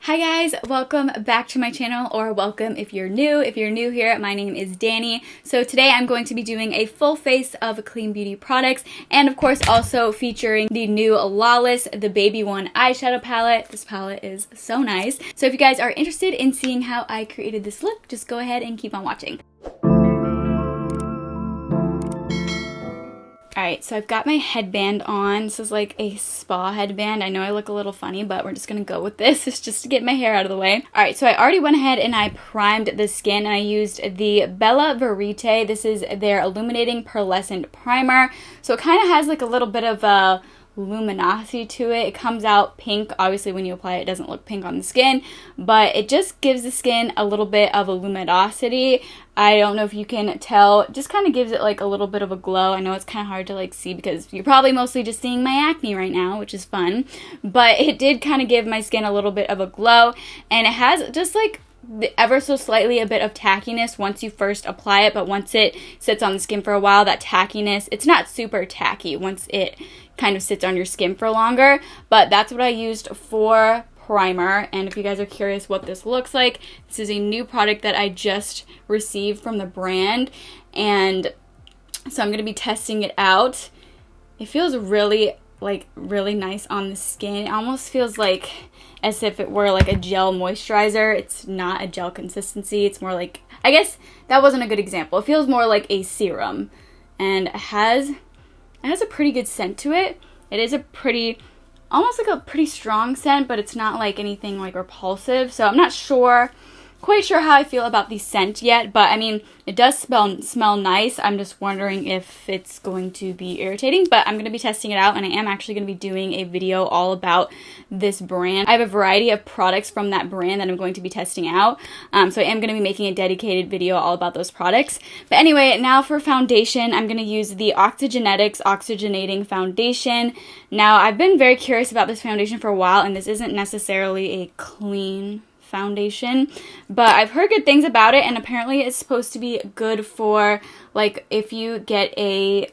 Hi guys, welcome back to my channel, or welcome if you're new. If you're new here, my name is Danny. So today I'm going to be doing a full face of clean beauty products, and of course also featuring the new Lawless, the Baby One eyeshadow palette. This palette is so nice. So if you guys are interested in seeing how I created this look, just go ahead and keep on watching. Alright, so I've got my headband on. This is like a spa headband. I know I look a little funny, but we're just gonna go with this. It's just to get my hair out of the way. Alright, so I already went ahead and I primed the skin, and I used the Bella Verite. This is their Illuminating Pearlescent Primer. So it kind of has like a little bit of a luminosity to it. It comes out pink. Obviously when you apply it, it doesn't look pink on the skin, but it just gives the skin a little bit of a luminosity. I don't know if you can tell, it just kind of gives it like a little bit of a glow. I know it's kind of hard to like see because you're probably mostly just seeing my acne right now, which is fun, but it did kind of give my skin a little bit of a glow, and it has just like ever so slightly a bit of tackiness once you first apply it, but once it sits on the skin for a while, that tackiness, it's not super tacky once it kind of sits on your skin for longer. But that's what I used for primer. And if you guys are curious what this looks like, this is a new product that I just received from the brand, and so I'm going to be testing it out. It feels really nice on the skin. It almost feels like as if it were like a gel moisturizer. It's not a gel consistency. It's more like, I guess that wasn't a good example. It feels more like a serum, and it has a pretty good scent to it. It is a pretty, almost like a pretty strong scent, but it's not like anything like repulsive. So I'm not quite sure how I feel about the scent yet, but I mean, it does smell nice. I'm just wondering if it's going to be irritating, but I'm going to be testing it out, and I am actually going to be doing a video all about this brand. I have a variety of products from that brand that I'm going to be testing out, so I am going to be making a dedicated video all about those products. But anyway, now for foundation, I'm going to use the Oxygenetix Oxygenating Foundation. Now, I've been very curious about this foundation for a while, and this isn't necessarily a clean foundation, but I've heard good things about it, and apparently it's supposed to be good for like if you get any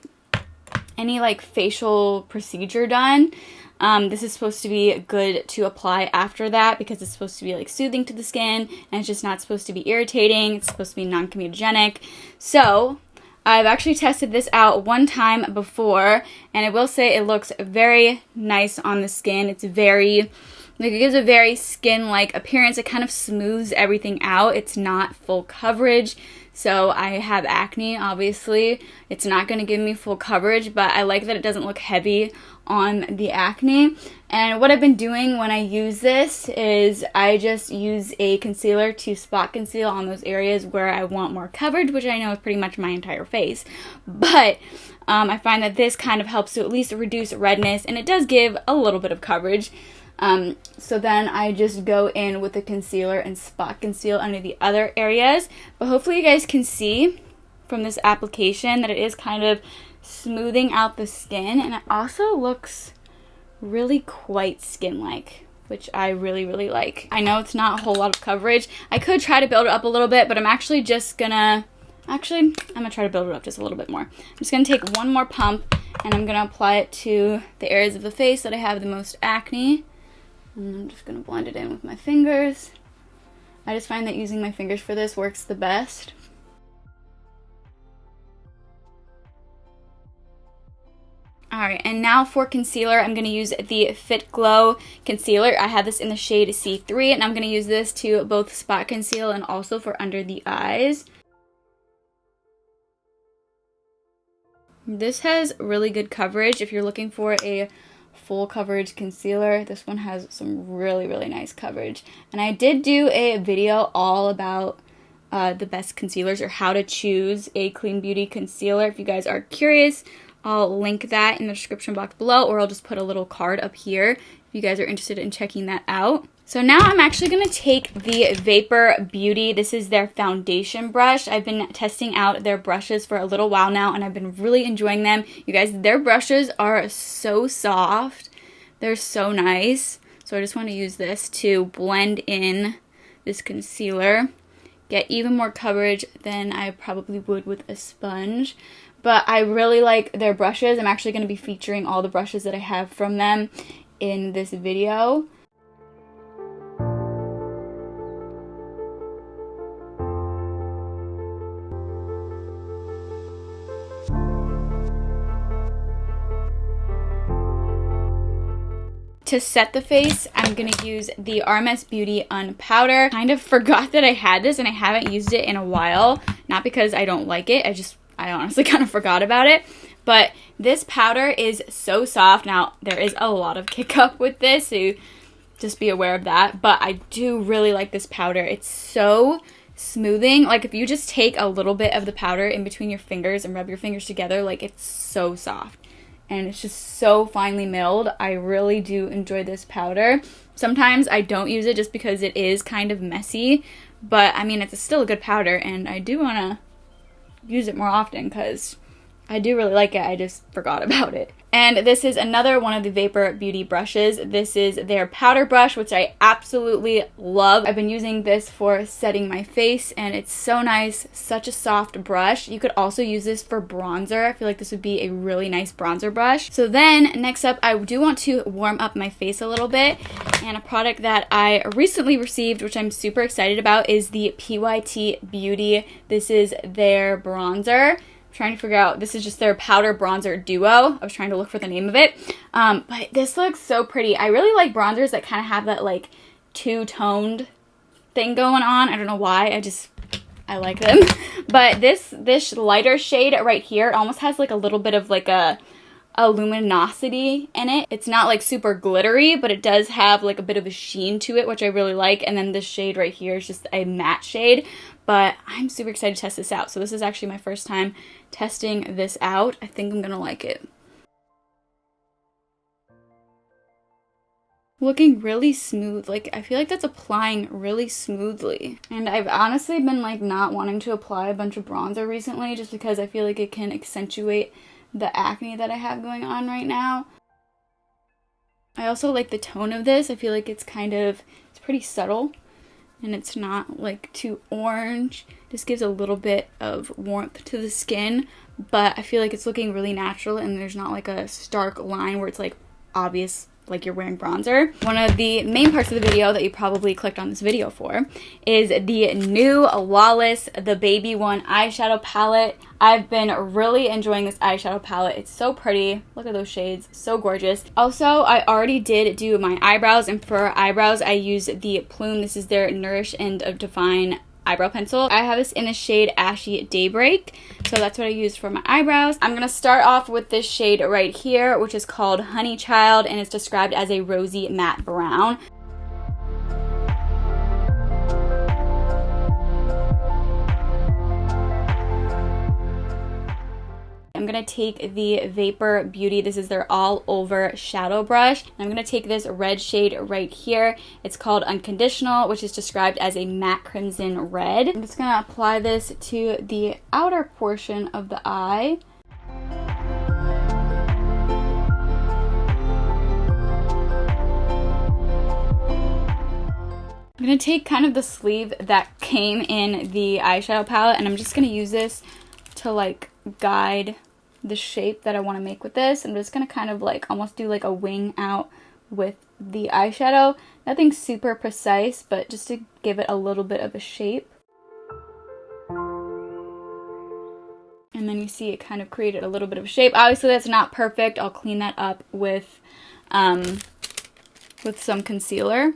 like facial procedure done. This is supposed to be good to apply after that because it's supposed to be like soothing to the skin, and it's just not supposed to be irritating. It's supposed to be non-comedogenic. So I've actually tested this out one time before, and I will say it looks very nice on the skin. It's very, like, it gives a very skin-like appearance. It kind of smooths everything out. It's not full coverage. So I have acne, obviously. It's not going to give me full coverage, but I like that it doesn't look heavy on the acne. And what I've been doing when I use this is I just use a concealer to spot conceal on those areas where I want more coverage, which I know is pretty much my entire face. But I find that this kind of helps to at least reduce redness, and it does give a little bit of coverage. So then I just go in with the concealer and spot conceal under the other areas. But hopefully you guys can see from this application that it is kind of smoothing out the skin, and it also looks really quite skin-like, which I really, really like. I know it's not a whole lot of coverage. I could try to build it up a little bit, but I'm actually just gonna, I'm gonna try to build it up just a little bit more. I'm just gonna take one more pump, and I'm gonna apply it to the areas of the face that I have the most acne. And I'm just going to blend it in with my fingers. I just find that using my fingers for this works the best. Alright, and now for concealer, I'm going to use the Fit Glow concealer. I have this in the shade C3, and I'm going to use this to both spot conceal and also for under the eyes. This has really good coverage. If you're looking for a full coverage concealer, this one has some really, really nice coverage. And I did do a video all about the best concealers, or how to choose a clean beauty concealer. If you guys are curious, I'll link that in the description box below, or I'll just put a little card up here if you guys are interested in checking that out. So now I'm actually going to take the Vapor Beauty. This is their foundation brush. I've been testing out their brushes for a little while now, and I've been really enjoying them. You guys, their brushes are so soft. They're so nice. So I just want to use this to blend in this concealer, get even more coverage than I probably would with a sponge. But I really like their brushes. I'm actually going to be featuring all the brushes that I have from them in this video. to set the face, I'm going to use the RMS Beauty Unpowder. Kind of forgot that I had this and I haven't used it in a while. Not because I don't like it, I honestly kind of forgot about it. But this powder is so soft. Now, there is a lot of kick up with this, so just be aware of that. But I do really like this powder. It's so smoothing. Like, if you just take a little bit of the powder in between your fingers and rub your fingers together, like, it's so soft. And it's just so finely milled. I really do enjoy this powder. Sometimes I don't use it just because it is kind of messy. But, I mean, it's still a good powder, and I do want to use it more often because I do really like it. I just forgot about it. And this is another one of the Vapor Beauty brushes. This is their powder brush, which I absolutely love. I've been using this for setting my face, and it's so nice. Such a soft brush. You could also use this for bronzer. I feel like this would be a really nice bronzer brush. So then, next up, I do want to warm up my face a little bit. And a product that I recently received, which I'm super excited about, is the PYT Beauty. This is their bronzer. Trying to figure out, this is just their powder bronzer duo. I was trying to look for the name of it. But this looks so pretty. I really like bronzers that kind of have that like two-toned thing going on. I don't know why. I like them. But this lighter shade right here, it almost has like a little bit of like a luminosity in it. It's not like super glittery, but it does have like a bit of a sheen to it, which I really like. And then this shade right here is just a matte shade. But I'm super excited to test this out. So this is actually my first time testing this out. I think I'm gonna like it. Looking really smooth. Like, I feel like that's applying really smoothly. And I've honestly been like not wanting to apply a bunch of bronzer recently just because I feel like it can accentuate the acne that I have going on right now. I also like the tone of this. I feel like it's pretty subtle. And it's not like too orange. Just gives a little bit of warmth to the skin, but I feel like it's looking really natural and there's not like a stark line where it's like obvious like you're wearing bronzer. One of the main parts of the video that you probably clicked on this video for is the new Lawless, the baby one eyeshadow palette. I've been really enjoying this eyeshadow palette. It's so pretty. Look at those shades. So gorgeous. Also, I already did do my eyebrows, and for eyebrows, I used the Plume. This is their Nourish and Define eyebrow pencil. I have this in the shade Ashy Daybreak, so that's what I used for my eyebrows. I'm gonna start off with this shade right here, which is called Honey Child, and it's described as a rosy matte brown. I'm going to take the Vapor Beauty, this is their all over shadow brush, and I'm going to take this red shade right here. It's called Unconditional, which is described as a matte crimson red. I'm just going to apply this to the outer portion of the eye. I'm going to take kind of the sleeve that came in the eyeshadow palette, and I'm just going to use this to like guide the shape that I want to make with this. I'm just going to kind of like almost do like a wing out with the eyeshadow. Nothing super precise, but just to give it a little bit of a shape. And then you see it kind of created a little bit of a shape. Obviously that's not perfect. I'll clean that up with some concealer.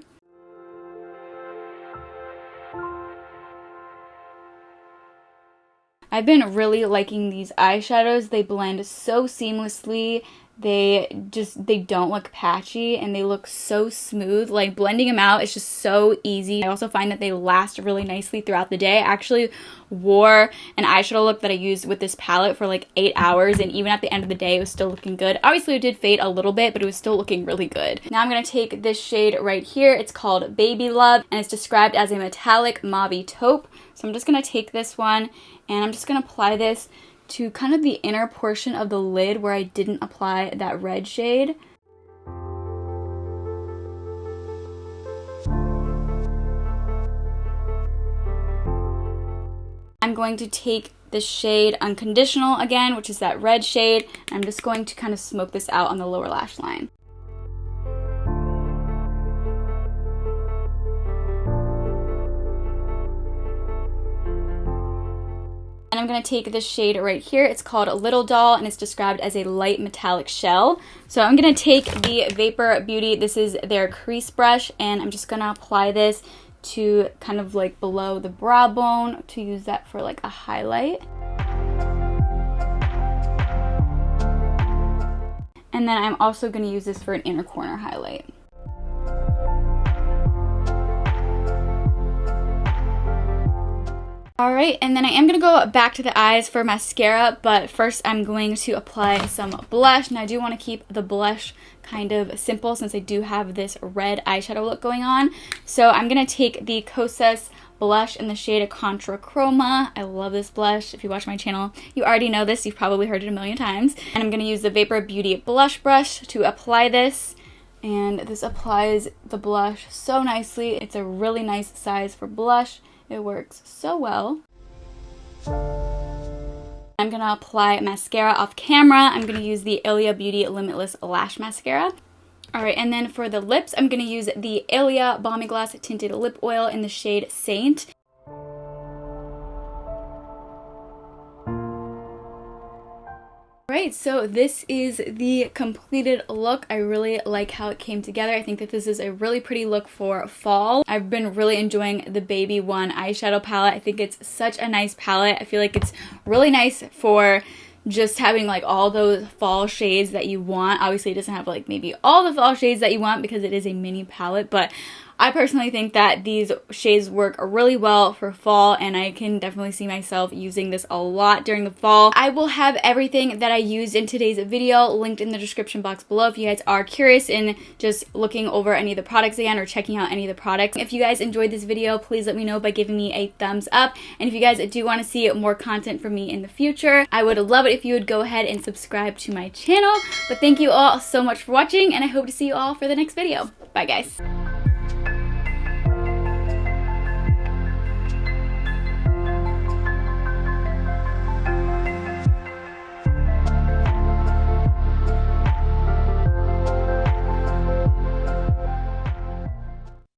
I've been really liking these eyeshadows. They blend so seamlessly. They don't look patchy and they look so smooth. Like blending them out is just so easy. I also find that they last really nicely throughout the day. I actually wore an eyeshadow look that I used with this palette for like 8 hours, and even at the end of the day it was still looking good. Obviously it did fade a little bit, but it was still looking really good. Now I'm going to take this shade right here. It's called Baby Love and it's described as a metallic mauve taupe. So I'm just going to take this one and I'm just going to apply this to kind of the inner portion of the lid where I didn't apply that red shade. I'm going to take the shade Unconditional again, which is that red shade, and I'm just going to kind of smoke this out on the lower lash line. And I'm going to take this shade right here. It's called Little Doll, and it's described as a light metallic shell. So I'm going to take the Vapor Beauty, this is their crease brush, and I'm just going to apply this to kind of like below the brow bone to use that for like a highlight. And then I'm also going to use this for an inner corner highlight. Alright, and then I am going to go back to the eyes for mascara, but first I'm going to apply some blush, and I do want to keep the blush kind of simple since I do have this red eyeshadow look going on. So I'm going to take the Kosas blush in the shade Contra Chroma. I love this blush. If you watch my channel, you already know this. You've probably heard it a million times. And I'm going to use the Vapor Beauty blush brush to apply this. And this applies the blush so nicely. It's a really nice size for blush. It works so well. I'm going to apply mascara off camera. I'm going to use the Ilia Beauty Limitless Lash Mascara. Alright, and then for the lips, I'm going to use the Ilia Balmy Gloss Tinted Lip Oil in the shade Saint. Alright, so this is the completed look. I really like how it came together. I think that this is a really pretty look for fall. I've been really enjoying the Baby One eyeshadow palette. I think it's such a nice palette. I feel like it's really nice for just having like all those fall shades that you want. Obviously it doesn't have like maybe all the fall shades that you want because it is a mini palette, but I personally think that these shades work really well for fall, and I can definitely see myself using this a lot during the fall. I will have everything that I used in today's video linked in the description box below if you guys are curious in just looking over any of the products again or checking out any of the products. If you guys enjoyed this video, please let me know by giving me a thumbs up. And if you guys do want to see more content from me in the future, I would love it if you would go ahead and subscribe to my channel. But thank you all so much for watching, and I hope to see you all for the next video. Bye guys.